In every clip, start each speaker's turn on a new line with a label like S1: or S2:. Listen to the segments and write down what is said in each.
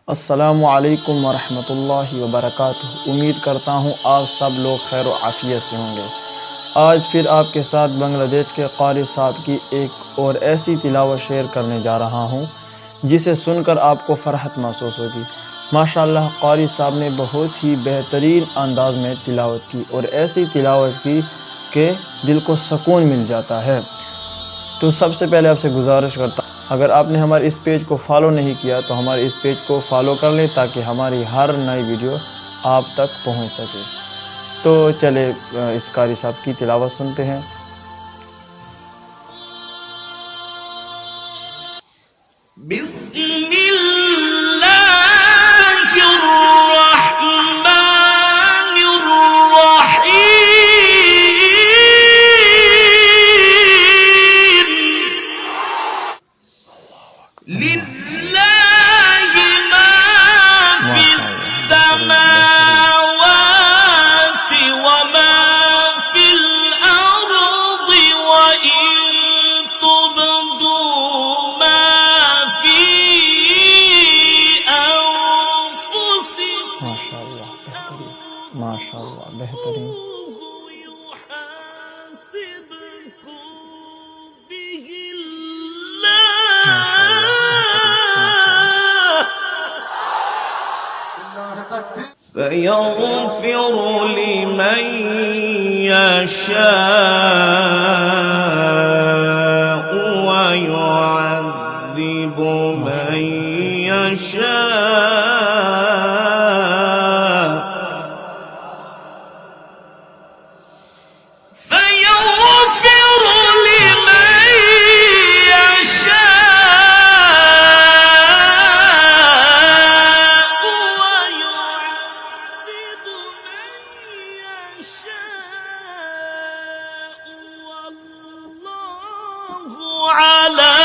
S1: अस्सलामु अलैकुम वरहमतुल्लाहि वबरकातुहू। उम्मीद करता हूँ आप सब लोग खैर आफ़ियत से होंगे। आज फिर आपके साथ बांग्लादेश के क़ारी साहब की एक और ऐसी तिलावत शेयर करने जा रहा हूँ जिसे सुनकर आपको फ़रहत महसूस होगी। माशाअल्लाह क़ारी साहब ने बहुत ही बेहतरीन अंदाज में तिलावत की और ऐसी तिलावत की कि दिल को सुकून मिल जाता है। तो सबसे पहले आपसे गुजारिश करता हूँ, अगर आपने हमारे इस पेज को फॉलो नहीं किया तो हमारे इस पेज को फॉलो कर लें ताकि हमारी हर नई वीडियो आप तक पहुंच सके। तो चले इस कारी साहब की तिलावत सुनते हैं। माशाअल्लाह बेहतरीन।
S2: فيغفر لمن يشاء ويعذب من يشاء فيغفر لمن يشاء ويعذب من يشاء والله على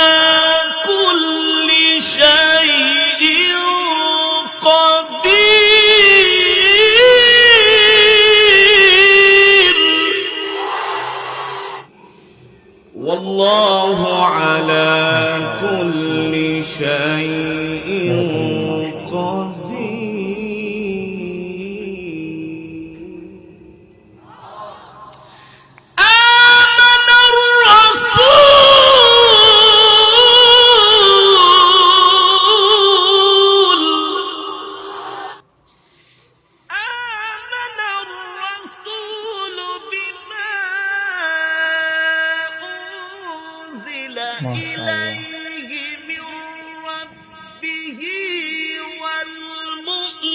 S2: كل شيء قدير والله على كل شيء قدير. آمن الرسول بما أنزل إليه من ربه والمؤمنون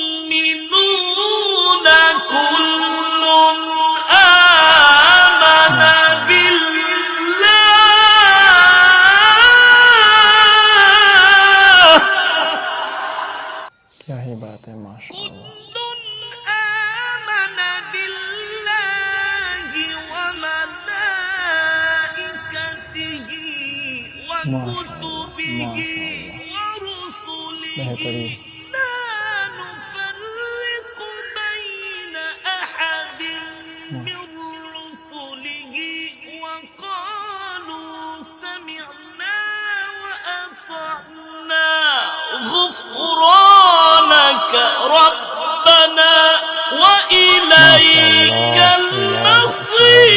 S2: كل آمن بالله
S1: क्या ही बात है माशाअल्लाह।
S2: آمن بالله وملائكته وكتبه ورسله
S1: बेहतरीन।
S2: لا نفرق بين أحد من رسله وقالوا سمعنا وأطعنا غفرانك ربنا وإليك المصير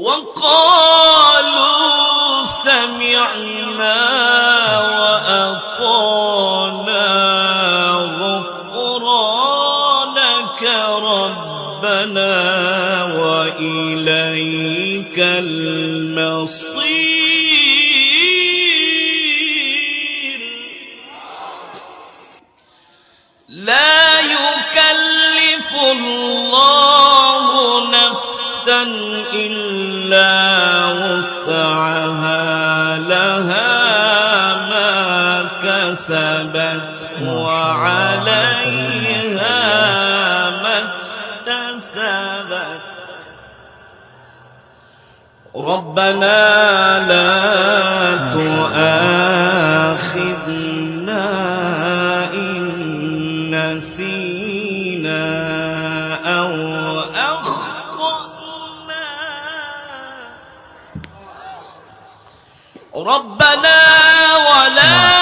S2: وقالوا سمعنا وأطعنا غفرانك ربنا وإليك المصير. لا يكلف الله نفسا إلا وسعها لها ما كسبت وعليها ما اكتسبت. ربنا لا تؤاخذنا إن نسينا أو أخطأنا ربنا ولا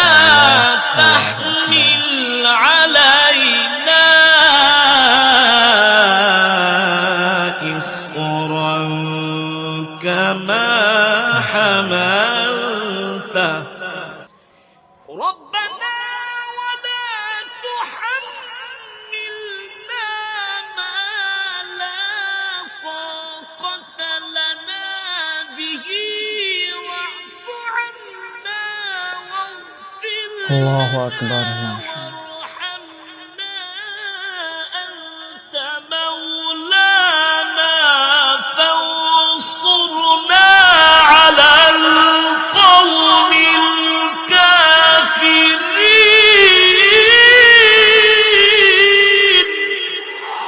S2: حملته
S3: ربنا ولا تحملنا ما لا طاقة لنا به واعف عنا واغفر
S1: الله
S3: لنا
S1: أكبر.